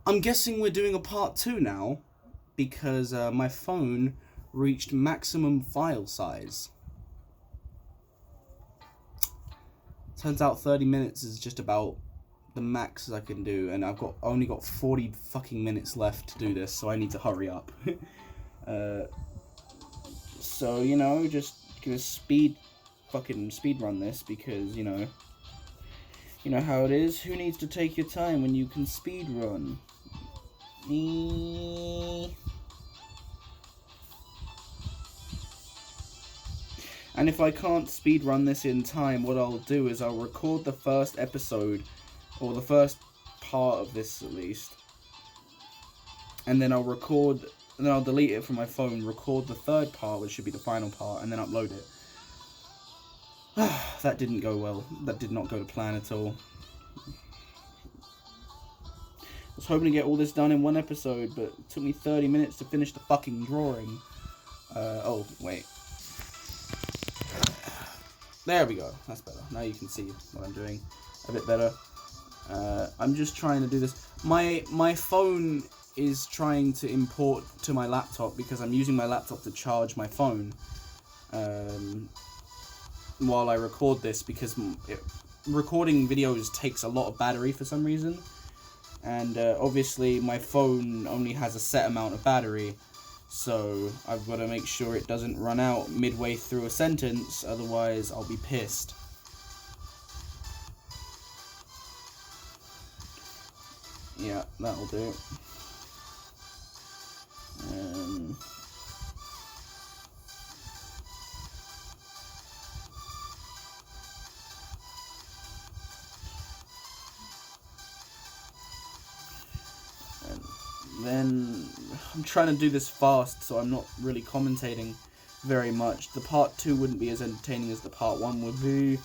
I'm guessing we're doing a part 2 now, because my phone reached maximum file size. Turns out 30 minutes is just about the max I can do, and I've only got 40 fucking minutes left to do this, so I need to hurry up. So, you know, just gonna speed run this, because, you know how it is. Who needs to take your time when you can speed run? Me. And if I can't speed run this in time, what I'll do is I'll record the first episode, or the first part of this at least, and then I'll delete it from my phone, record the third part, which should be the final part, and then upload it. That didn't go well. That did not go to plan at all. I was hoping to get all this done in one episode, but it took me 30 minutes to finish the fucking drawing. Oh, wait. There we go. That's better. Now you can see what I'm doing a bit better. I'm just trying to do this. My phone is trying to import to my laptop, because I'm using my laptop to charge my phone while I record this, because recording videos takes a lot of battery for some reason, and obviously my phone only has a set amount of battery, so I've got to make sure it doesn't run out midway through a sentence, otherwise I'll be pissed. Yeah, that'll do. Then I'm trying to do this fast, so I'm not really commentating very much. The part 2 wouldn't be as entertaining as the part 1 would be.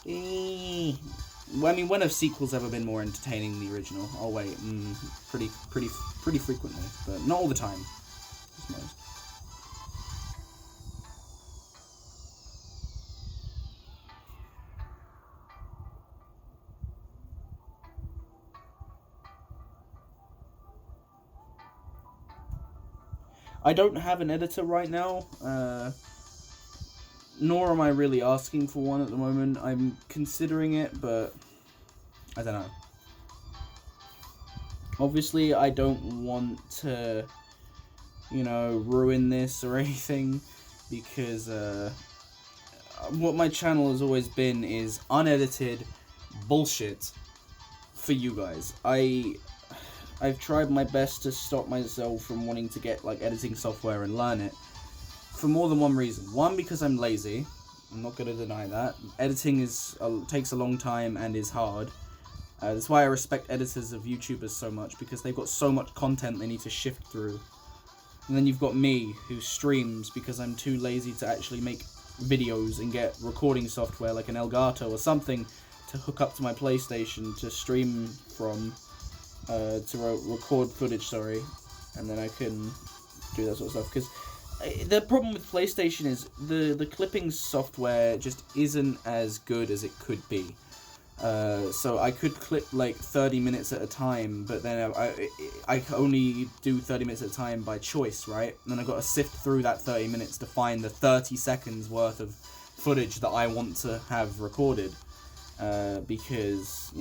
I mean, when have sequels ever been more entertaining than the original? Oh wait, pretty frequently, but not all the time. Just most. I don't have an editor right now, nor am I really asking for one at the moment. I'm considering it, but I don't know. Obviously, I don't want to, ruin this or anything, because what my channel has always been is unedited bullshit for you guys. I've tried my best to stop myself from wanting to get editing software and learn it for more than one reason. One, because I'm lazy. I'm not going to deny that. Editing takes a long time and is hard. That's why I respect editors of YouTubers so much, because they've got so much content they need to shift through. And then you've got me, who streams because I'm too lazy to actually make videos and get recording software like an Elgato or something to hook up to my PlayStation to stream from. To record footage, and then I can do that sort of stuff, because the problem with PlayStation is the clipping software just isn't as good as it could be. So I could clip 30 minutes at a time, but then I only do 30 minutes at a time by choice, right? And then I've got to sift through that 30 minutes to find the 30 seconds worth of footage that I want to have recorded, because,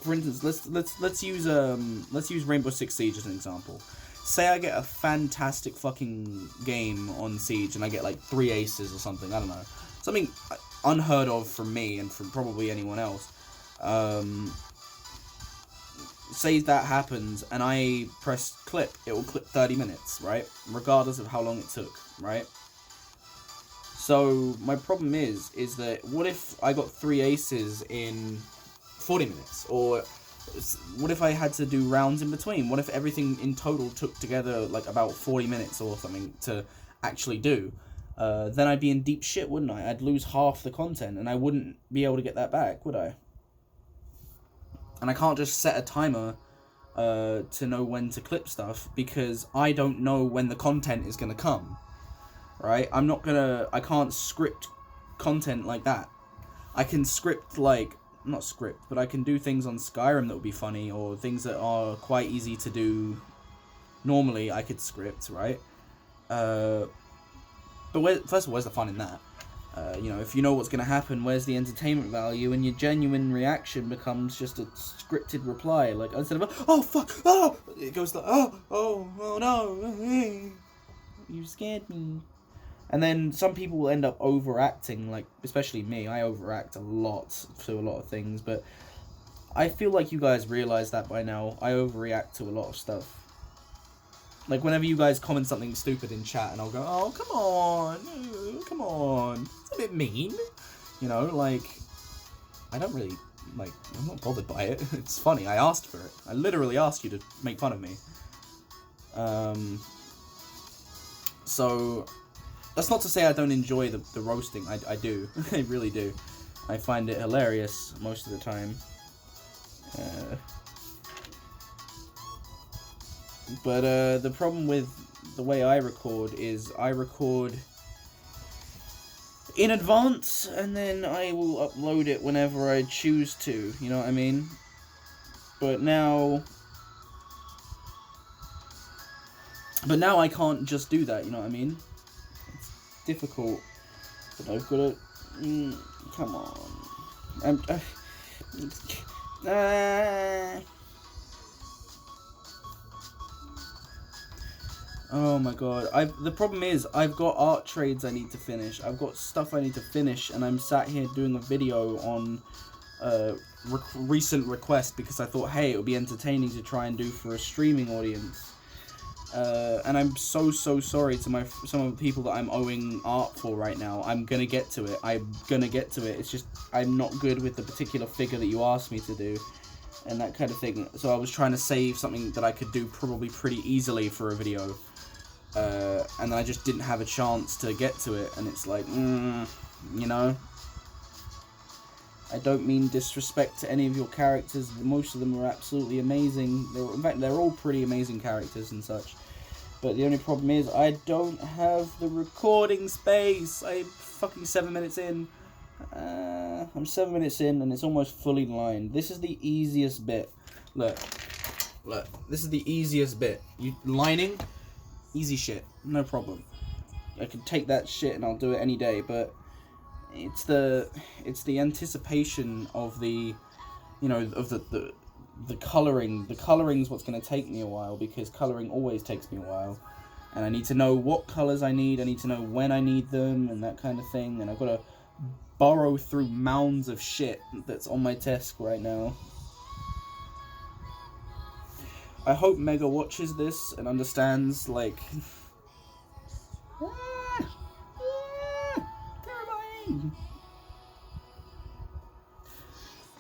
for instance, let's use Rainbow Six Siege as an example. Say I get a fantastic fucking game on Siege and I get 3 aces or something, I don't know. Something unheard of from me and from probably anyone else. Say that happens and I press clip, it will clip 30 minutes, right? Regardless of how long it took, right? So my problem is that what if I got 3 aces in 40 minutes, or what if I had to do rounds in between? What if everything in total took together about 40 minutes or something to actually do? Then I'd be in deep shit, wouldn't I? I'd lose half the content, and I wouldn't be able to get that back, would I? And I can't just set a timer to know when to clip stuff, because I don't know when the content is going to come, right? I can't script content like that. I can script not script, but I can do things on Skyrim that would be funny, or things that are quite easy to do normally. I could script, right? But first of all, where's the fun in that? You know, if you know what's going to happen, where's the entertainment value? And your genuine reaction becomes just a scripted reply. Like, instead of, oh, fuck, oh, it goes like, oh, no, you scared me. And then some people will end up overacting, like, especially me. I overact a lot to a lot of things, but I feel like you guys realize that by now. I overreact to a lot of stuff. Like, whenever you guys comment something stupid in chat, and I'll go, oh, come on, it's a bit mean. You know, like, I don't really, like, I'm not bothered by it. It's funny, I asked for it. I literally asked you to make fun of me. So, that's not to say I don't enjoy the roasting. I do. I really do. I find it hilarious most of the time. But the problem with the way I record is I record in advance and then I will upload it whenever I choose to, you know what I mean? But now I can't just do that, you know what I mean? It's difficult, but I've got to, come on. Oh my god, the problem is, I've got art trades I need to finish, I've got stuff I need to finish, and I'm sat here doing a video on recent request because I thought, hey, it would be entertaining to try and do for a streaming audience. And I'm so sorry to some of the people that I'm owing art for right now. I'm gonna get to it, it's just, I'm not good with the particular figure that you asked me to do, and that kind of thing, so I was trying to save something that I could do probably pretty easily for a video. And I just didn't have a chance to get to it, and it's like, you know, I don't mean disrespect to any of your characters, most of them are absolutely amazing, in fact, they're all pretty amazing characters and such, but the only problem is, I don't have the recording space. I'm fucking 7 minutes in, I'm 7 minutes in, and it's almost fully lined. This is the easiest bit, look, this is the easiest bit, lining, easy shit, no problem. I can take that shit and I'll do it any day, but it's the anticipation of the, you know, of the colouring. The colouring's what's going to take me a while, because colouring always takes me a while. And I need to know what colours I need to know when I need them, and that kind of thing. And I've got to burrow through mounds of shit that's on my desk right now. I hope Mega watches this and understands, like...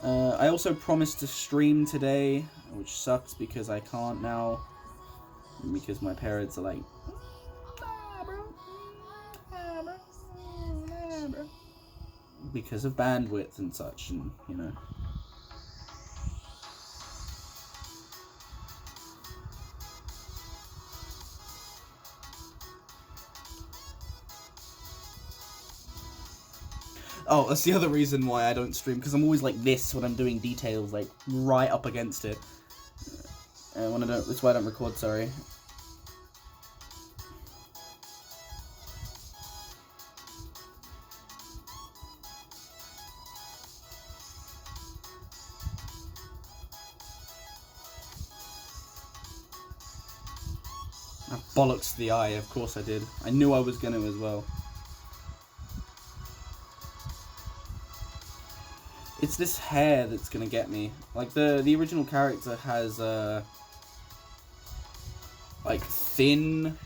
I also promised to stream today, which sucks because I can't now, because my parents are like, because of bandwidth and such, and, you know. Oh, that's the other reason why I don't stream, because I'm always like this when I'm doing details, like, right up against it. When I don't, that's why I don't record, sorry. I bollocks the eye, of course I did. I knew I was gonna as well. It's this hair that's gonna get me. Like, the original character has, like, thin,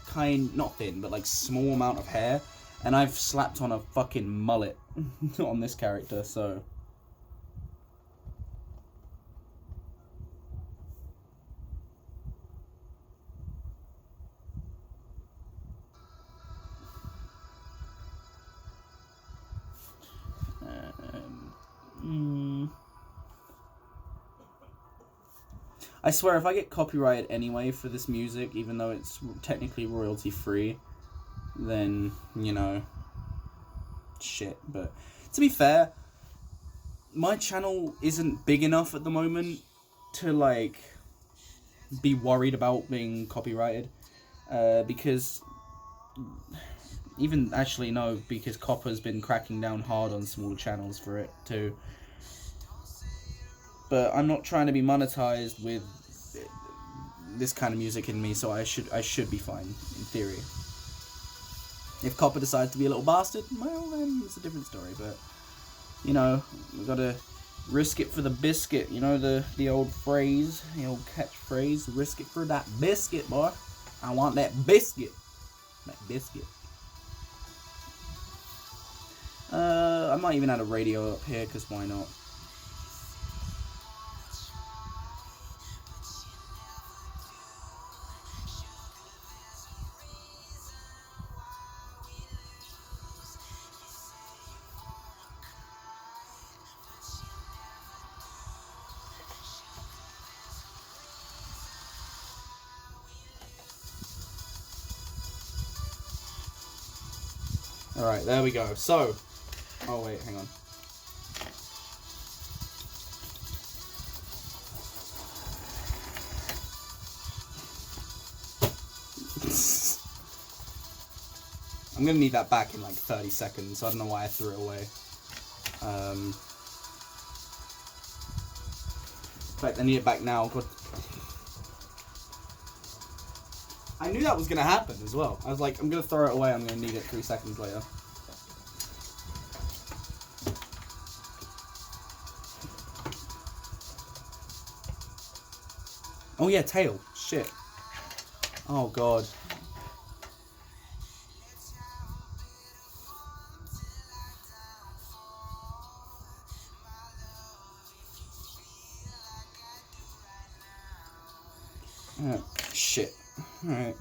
not thin, but, like, small amount of hair. And I've slapped on a fucking mullet on this character, so... I swear, if I get copyrighted anyway for this music, even though it's technically royalty-free, then, you know, shit. But, to be fair, my channel isn't big enough at the moment to, like, be worried about being copyrighted. Because... Even, actually, no, because Copper's been cracking down hard on small channels for it, too. But I'm not trying to be monetized with this kind of music in me, so I should be fine, in theory. If Copper decides to be a little bastard, well, then it's a different story, but, you know, we gotta risk it for the biscuit, you know, the old phrase, the old catchphrase, risk it for that biscuit, boy. I want that biscuit. That biscuit. I might even add a radio up here, because why not? Alright, there we go. So, oh wait, hang on. I'm gonna need that back in like 30 seconds, so I don't know why I threw it away. In fact, I need it back now. God. I knew that was gonna happen as well. I was like, I'm gonna throw it away, I'm gonna need it 3 seconds later. Oh yeah, tail. Shit. Oh god. Shit. Alright.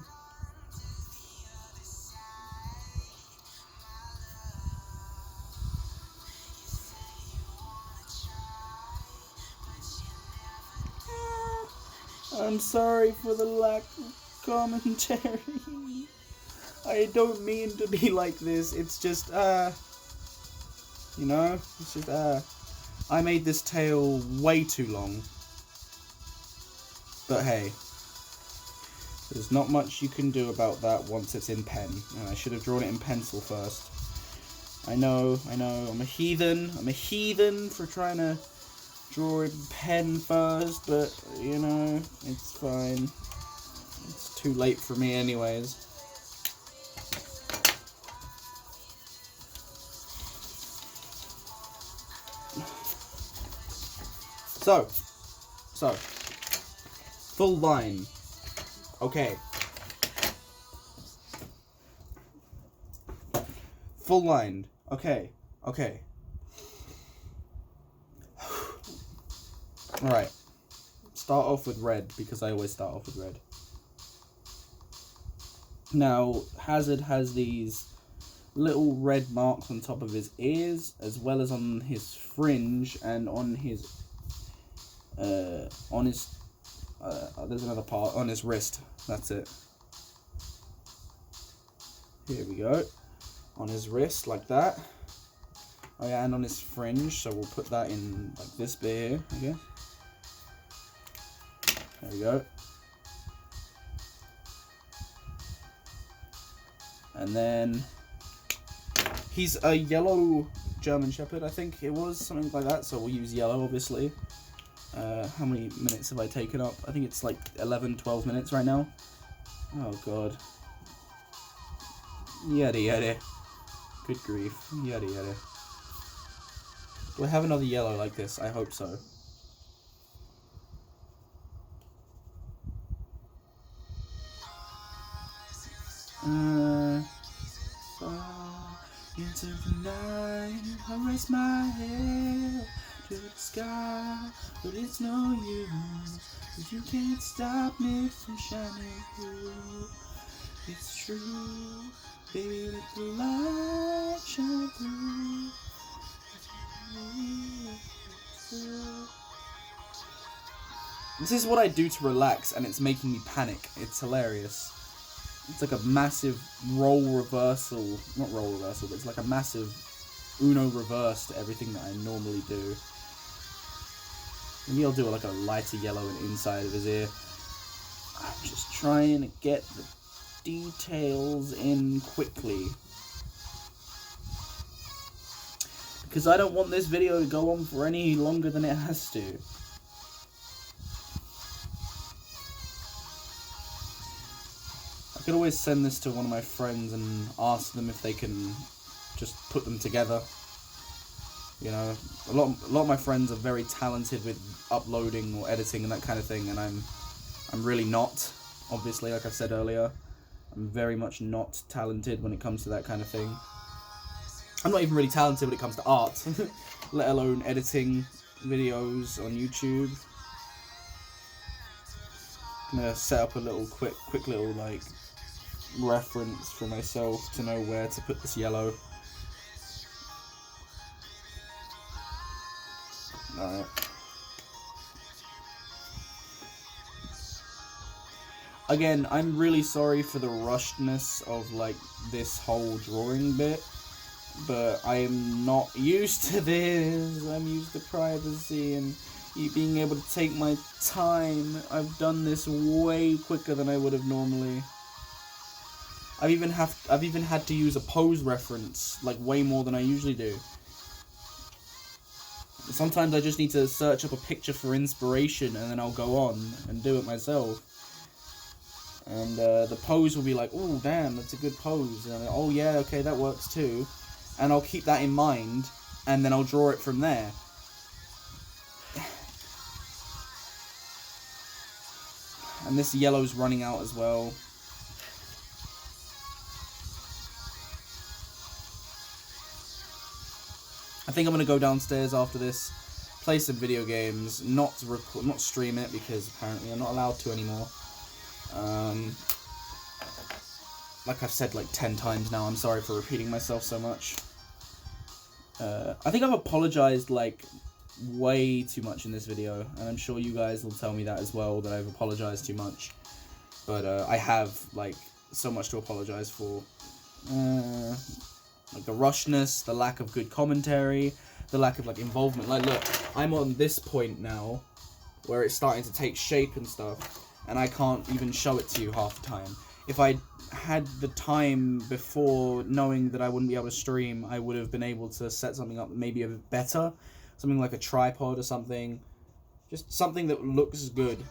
I'm sorry for the lack of commentary. I don't mean to be like this. It's just, you know, it's just, I made this tale way too long. But hey, there's not much you can do about that once it's in pen. And I should have drawn it in pencil first. I know, I'm a heathen for trying to draw in pen first, but, you know, it's fine. It's too late for me anyways. So, full line. Okay. Full line. Okay. Alright. Start off with red, because I always start off with red. Now, Hazard has these little red marks on top of his ears, as well as on his fringe, and on his, there's another part, on his wrist. That's it. Here we go. On his wrist, like that. Oh yeah, and on his fringe, so we'll put that in, like, this bit here, I guess. There we go. And then he's a yellow German Shepherd, I think it was, something like that, so we'll use yellow, obviously. How many minutes have I taken up? I think it's like 11, 12 minutes right now. Oh god. Yada yada. Good grief. Yada yada. Do I have another yellow like this? I hope so. Into the night, I raise my head to the sky, but it's no use, 'cause you can't stop me from shining through. It's true, baby, let the light shine through. This is what I do to relax, and it's making me panic. It's hilarious. It's like a massive role reversal. Not role reversal, but it's like a massive Uno reverse to everything that I normally do. Maybe I'll do like a lighter yellow inside of his ear. I'm just trying to get the details in quickly, because I don't want this video to go on for any longer than it has to. I could always send this to one of my friends and ask them if they can just put them together. You know, a lot of my friends are very talented with uploading or editing and that kind of thing, and I'm really not. Obviously, like I said earlier, I'm very much not talented when it comes to that kind of thing. I'm not even really talented when it comes to art, let alone editing videos on YouTube. I'm gonna set up a little quick little like reference for myself to know where to put this yellow. Alright. Again, I'm really sorry for the rushedness of like this whole drawing bit, but I am not used to this. I'm used to privacy and you being able to take my time. I've done this way quicker than I would have normally. I've even had to use a pose reference like way more than I usually do. Sometimes I just need to search up a picture for inspiration and then I'll go on and do it myself. And the pose will be like, oh damn, that's a good pose. And I'm like, oh yeah, okay, that works too. And I'll keep that in mind and then I'll draw it from there. And this yellow's running out as well. I think I'm gonna go downstairs after this, play some video games, not stream it because apparently I'm not allowed to anymore. Like I've said like 10 times now, I'm sorry for repeating myself so much. I think I've apologized like way too much in this video, and I'm sure you guys will tell me that as well, that I've apologized too much. But I have like so much to apologize for. Like the rushness, the lack of good commentary, the lack of like involvement. Like look, I'm on this point now where it's starting to take shape and stuff, and I can't even show it to you half the time. If I had the time before knowing that I wouldn't be able to stream, I would have been able to set something up maybe a bit better. Something like a tripod or something. Just something that looks good.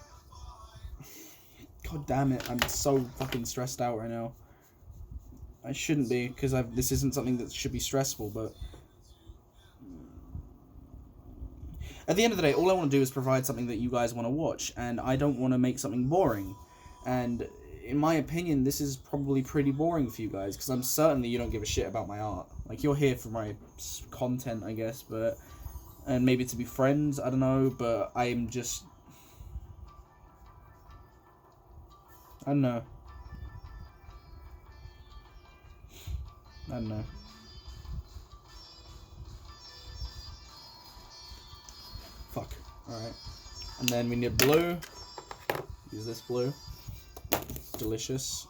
God damn it, I'm so fucking stressed out right now. I shouldn't be, because this isn't something that should be stressful, but at the end of the day, all I want to do is provide something that you guys want to watch, and I don't want to make something boring. And in my opinion, this is probably pretty boring for you guys, because I'm certain that you don't give a shit about my art. Like, you're here for my content, I guess, but, and maybe to be friends, I don't know, but I'm just, I don't know. I don't know. Fuck. Alright. And then we need blue. Use this blue. Delicious.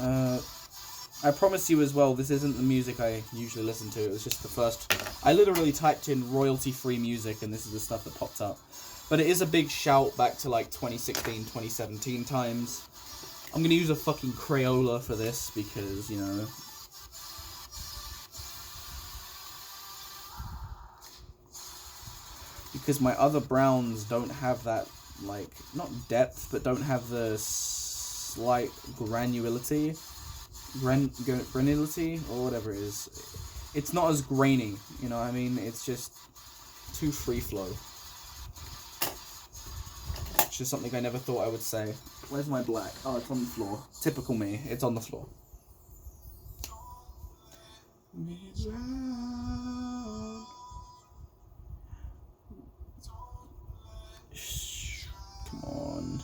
I promise you as well, this isn't the music I usually listen to. It was just the first. I literally typed in royalty-free music and this is the stuff that popped up. But it is a big shout back to like 2016, 2017 times. I'm gonna use a fucking Crayola for this because, you know. Because my other browns don't have that, like, not depth, but don't have the slight granularity. Granularity, or whatever it is. It's not as grainy, you know what I mean? It's just too free flow. Which is something I never thought I would say. Where's my black? Oh, it's on the floor. Typical me. It's on the floor. Come on.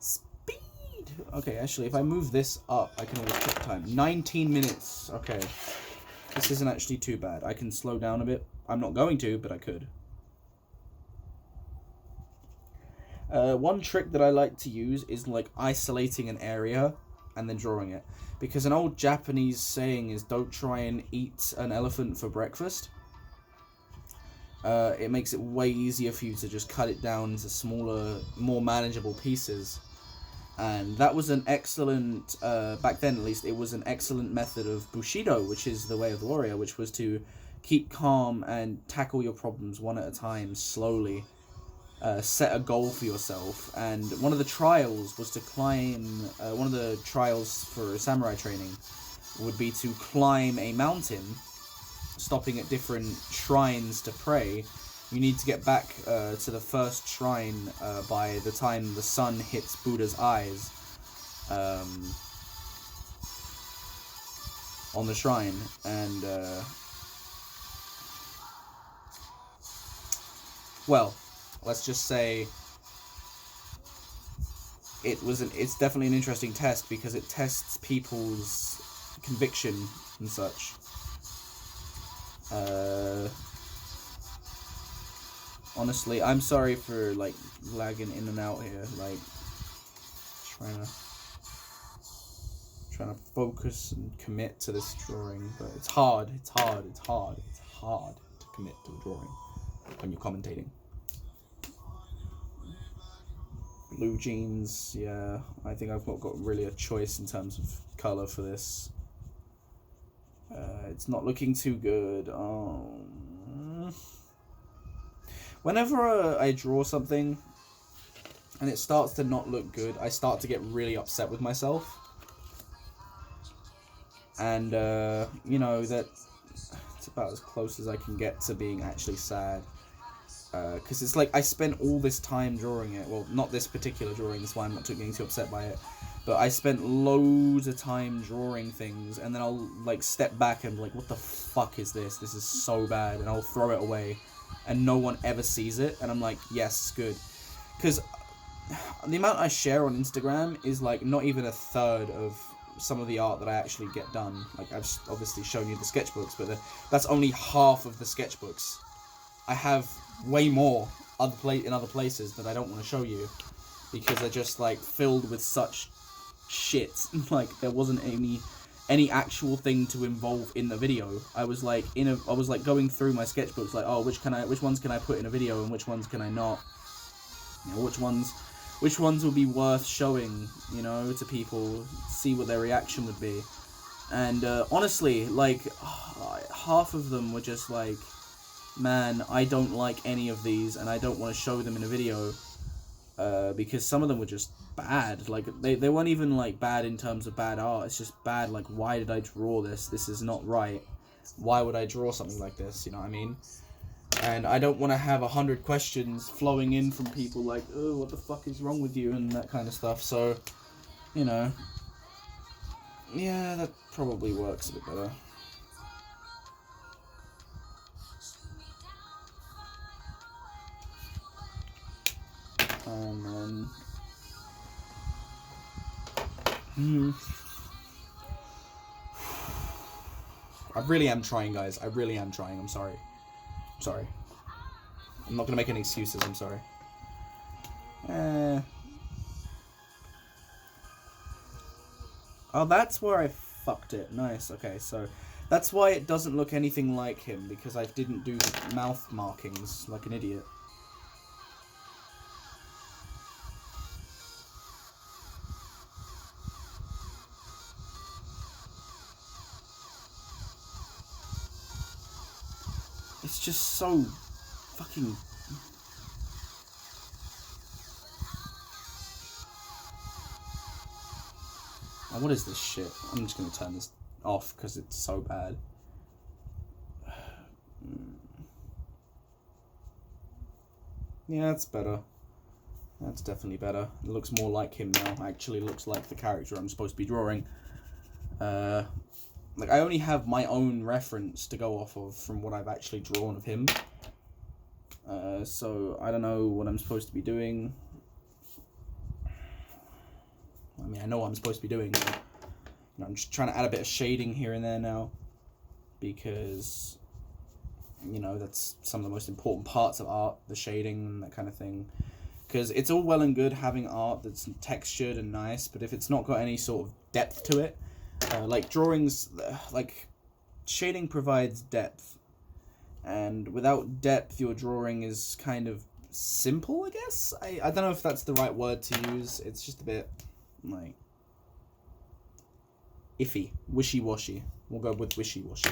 Speed! Okay, actually, if I move this up, I can always check time. 19 minutes. Okay. This isn't actually too bad. I can slow down a bit. I'm not going to, but I could. One trick that I like to use is like isolating an area and then drawing it. Because an old Japanese saying is, don't try and eat an elephant for breakfast. It makes it way easier for you to just cut it down into smaller, more manageable pieces. And that was an excellent, back then at least, it was an excellent method of Bushido, which is the way of the warrior, which was to keep calm and tackle your problems one at a time, slowly. Set a goal for yourself. And one of the trials was to climb, one of the trials for samurai training would be to climb a mountain, stopping at different shrines to pray. You need to get back to the first shrine by the time the sun hits Buddha's eyes on the shrine. And, well, let's just say it's definitely an interesting test because it tests people's conviction and such. Honestly, I'm sorry for, like, lagging in and out here, like, trying to focus and commit to this drawing, but it's hard to commit to a drawing when you're commentating. Blue jeans, yeah, I think I've not got really a choice in terms of colour for this. It's not looking too good. Whenever I draw something and it starts to not look good, I start to get really upset with myself. And, you know, it's about as close as I can get to being actually sad. Because it's like I spent all this time drawing it. Well, not this particular drawing, that's why I'm not getting too upset by it. But I spent loads of time drawing things, and then I'll, like, step back and be like, what the fuck is this? This is so bad, and I'll throw it away. And no one ever sees it, and I'm like, yes, good. Because the amount I share on Instagram is, like, not even a third of some of the art that I actually get done. Like, I've obviously shown you the sketchbooks, but that's only half of the sketchbooks. I have way more in other places that I don't want to show you, because they're just, like, filled with such shit. Like, there wasn't any actual thing to involve in the video. I was like going through my sketchbooks, like, oh, which ones can I put in a video and which ones can I not? You know, which ones will be worth showing, you know, to people, see what their reaction would be. And honestly, like, half of them were just like, man, I don't like any of these and I don't want to show them in a video, because some of them were just bad. Like, they weren't even, like, bad in terms of bad art. It's just bad, like, why did I draw this? This is not right. Why would I draw something like this? You know what I mean? And I don't want to have 100 questions flowing in from people like, oh, what the fuck is wrong with you? And that kind of stuff. So, you know, yeah, that probably works a bit better. And then... I really am trying, guys. I really am trying. I'm sorry. I'm not going to make any excuses. I'm sorry. Oh, that's where I fucked it. Nice. Okay, so that's why it doesn't look anything like him, because I didn't do the mouth markings like an idiot. It's just so fucking... Oh, what is this shit? I'm just going to turn this off because it's so bad. Yeah, that's better. That's definitely better. It looks more like him now. Actually looks like the character I'm supposed to be drawing. Like, I only have my own reference to go off of from what I've actually drawn of him. So I don't know what I'm supposed to be doing. I mean, I know what I'm supposed to be doing. But, you know, I'm just trying to add a bit of shading here and there now, because, you know, that's some of the most important parts of art, the shading and that kind of thing. Because it's all well and good having art that's textured and nice, but if it's not got any sort of depth to it, like drawings, like shading provides depth, and without depth your drawing is kind of simple, I guess. I don't know if that's the right word to use. It's just a bit like iffy, wishy-washy. We'll go with wishy-washy.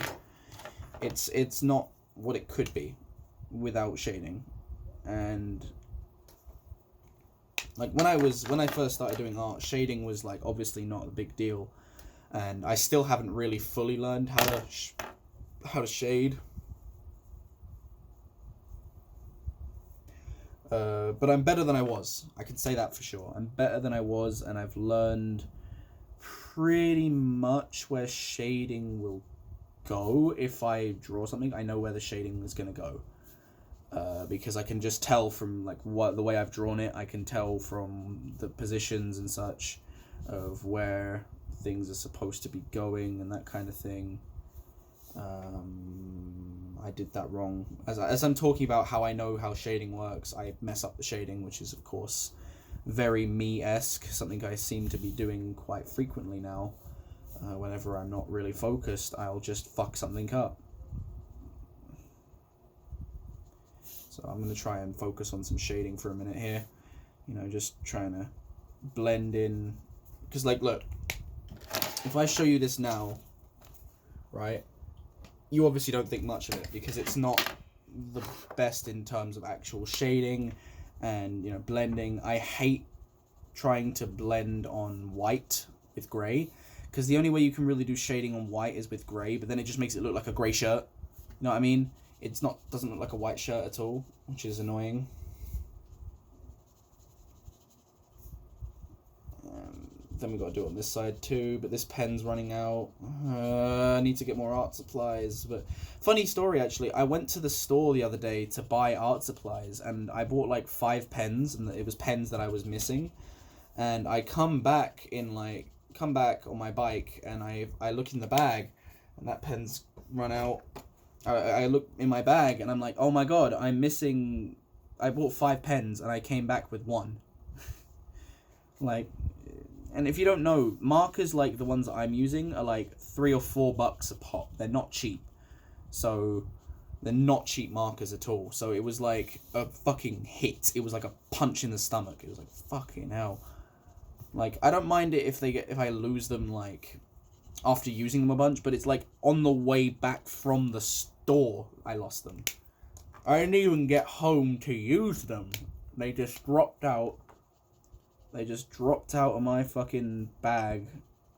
It's not what it could be without shading. And like when I first started doing art, shading was like obviously not a big deal, and I still haven't really fully learned how to shade. But I'm better than I was. I can say that for sure. I'm better than I was, and I've learned pretty much where shading will go. If I draw something, I know where the shading is gonna go. Because I can just tell from like the way I've drawn it. I can tell from the positions and such of where things are supposed to be going and that kind of thing. I did that wrong. As I'm talking about how I know how shading works, I mess up the shading, which is of course very me-esque, something I seem to be doing quite frequently now. Whenever I'm not really focused, I'll just fuck something up. So I'm going to try and focus on some shading for a minute here. You know, just trying to blend in. Because, like, look. If I show you this now, right, you obviously don't think much of it because it's not the best in terms of actual shading and, you know, blending. I hate trying to blend on white with grey because the only way you can really do shading on white is with grey, but then it just makes it look like a grey shirt. You know what I mean? Doesn't look like a white shirt at all, which is annoying. Then we got to do it on this side too, but this pen's running out. I need to get more art supplies. But funny story, actually, I went to the store the other day to buy art supplies, and I bought like 5 pens, and it was pens that I was missing. And I come back on my bike, and I look in the bag, and that pen's run out. I look in my bag, and I'm like, oh my god, I bought 5 pens, and I came back with 1. Like, and if you don't know, markers like the ones that I'm using are like $3 or $4 a pop. They're not cheap. So, they're not cheap markers at all. So it was like a fucking hit. It was like a punch in the stomach. It was like, fucking hell. Like, I don't mind it if I lose them, like, after using them a bunch, but it's like on the way back from the store I lost them. I didn't even get home to use them. They just dropped out. They just dropped out of my fucking bag.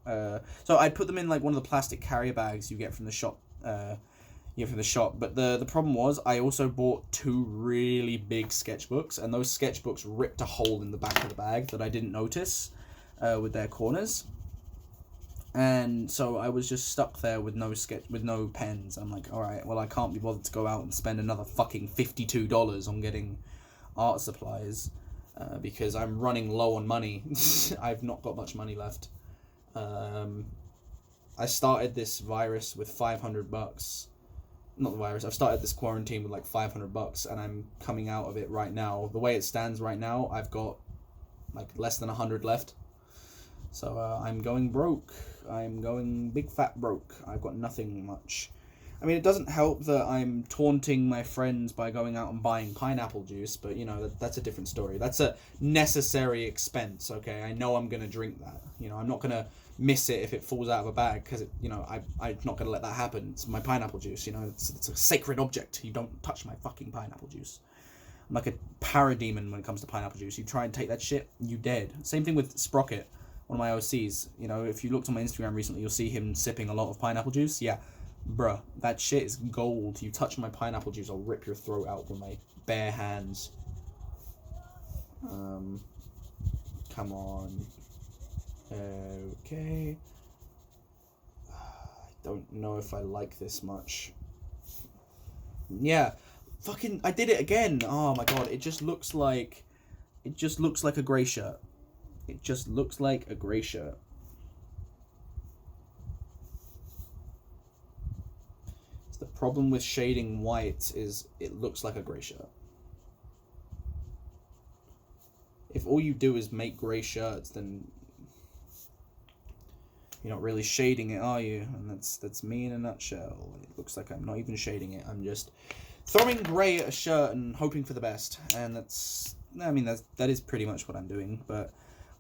So I put them in like one of the plastic carrier bags you get from the shop. But the problem was I also bought 2 really big sketchbooks, and those sketchbooks ripped a hole in the back of the bag that I didn't notice with their corners. And so I was just stuck there with no pens. I'm like, all right, well, I can't be bothered to go out and spend another fucking $52 on getting art supplies because I'm running low on money. I've not got much money left. I started this virus with $500. Not the virus. I've started this quarantine with like $500, and I'm coming out of it right now. The way it stands right now, I've got like less than 100 left. So I'm going broke. I'm going big fat broke. I've got nothing much. I mean, it doesn't help that I'm taunting my friends by going out and buying pineapple juice, but, you know, that's a different story. That's a necessary expense, okay? I know I'm going to drink that. You know, I'm not going to miss it if it falls out of a bag, because, you know, I'm not going to let that happen. It's my pineapple juice, you know? It's a sacred object. You don't touch my fucking pineapple juice. I'm like a parademon when it comes to pineapple juice. You try and take that shit, you dead. Same thing with Sprocket, one of my OCs. You know, if you looked on my Instagram recently, you'll see him sipping a lot of pineapple juice. Yeah. Bruh, that shit is gold. You touch my pineapple juice, I'll rip your throat out with my bare hands. Come on. Okay. I don't know if I like this much. Yeah. Fucking, I did it again. Oh my god, it just looks like a grey shirt. It just looks like a grey shirt. The problem with shading white is it looks like a grey shirt. all you do is make grey shirts, then you're not really shading it, are you? And that's me in a nutshell. It looks like I'm not even shading it. I'm just throwing grey at a shirt and hoping for the best. And that is pretty much what I'm doing. But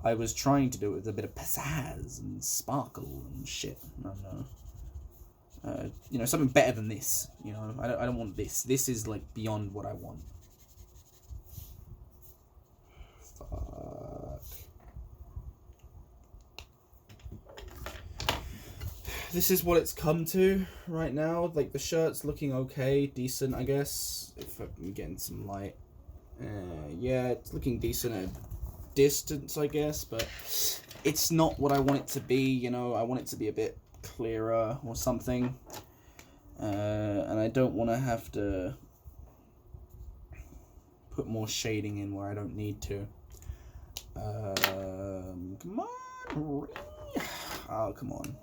I was trying to do it with a bit of pizzazz and sparkle and shit. I don't know. Something better than this. I don't want this. This is like beyond what I want. Fuck. This is what it's come to right now. Like, the shirt's looking okay, decent, I guess. If I'm getting some light. Yeah, it's looking decent at a distance, I guess, but it's not what I want it to be. I want it to be a bit clearer or something. And I don't want to have to put more shading in where I don't need to. Come on. Oh, come on.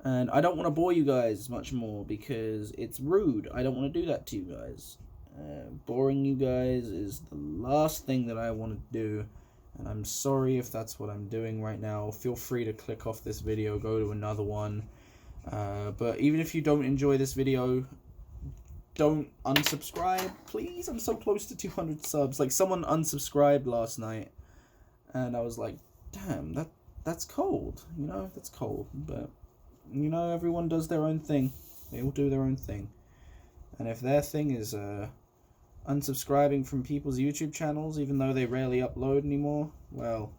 And I don't want to bore you guys much more because it's rude. I don't want to do that to you guys. Boring you guys is the last thing that I want to do, and I'm sorry if that's what I'm doing right now. Feel free to click off this video, go to another one. But even if you don't enjoy this video, don't unsubscribe, please. I'm so close to 200 subs. Like, someone unsubscribed last night, and I was like, damn, that's cold, that's cold. But, everyone does their own thing. They all do their own thing. And if their thing is unsubscribing from people's YouTube channels, even though they rarely upload anymore, well,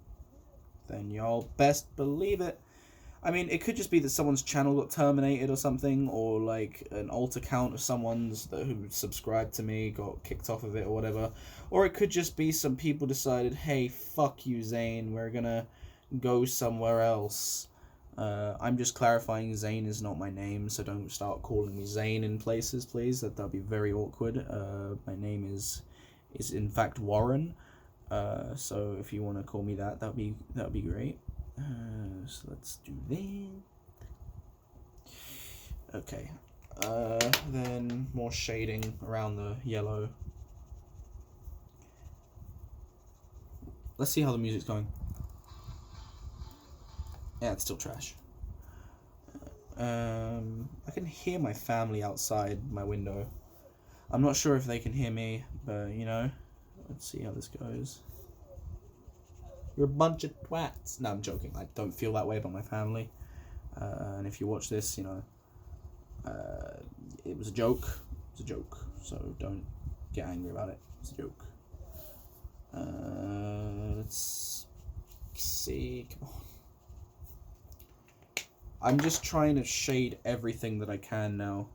then y'all best believe it. I mean, it could just be that someone's channel got terminated or something, or like an alt account of someone's who subscribed to me got kicked off of it or whatever. Or it could just be some people decided, hey, fuck you, Zane, we're gonna go somewhere else. I'm just clarifying, Zane is not my name, so don't start calling me Zane in places, please. That'll be very awkward. My name is in fact Warren. So if you want to call me that'd be great. So let's do that. Okay. Then more shading around the yellow. Let's see how the music's going. Yeah, it's still trash. I can hear my family outside my window. I'm not sure if they can hear me, but let's see how this goes. You're a bunch of twats. No, I'm joking. I don't feel that way about my family. And if you watch this, it was a joke. It's a joke. So don't get angry about it. It's a joke. Let's see. Come on. I'm just trying to shade everything that I can now.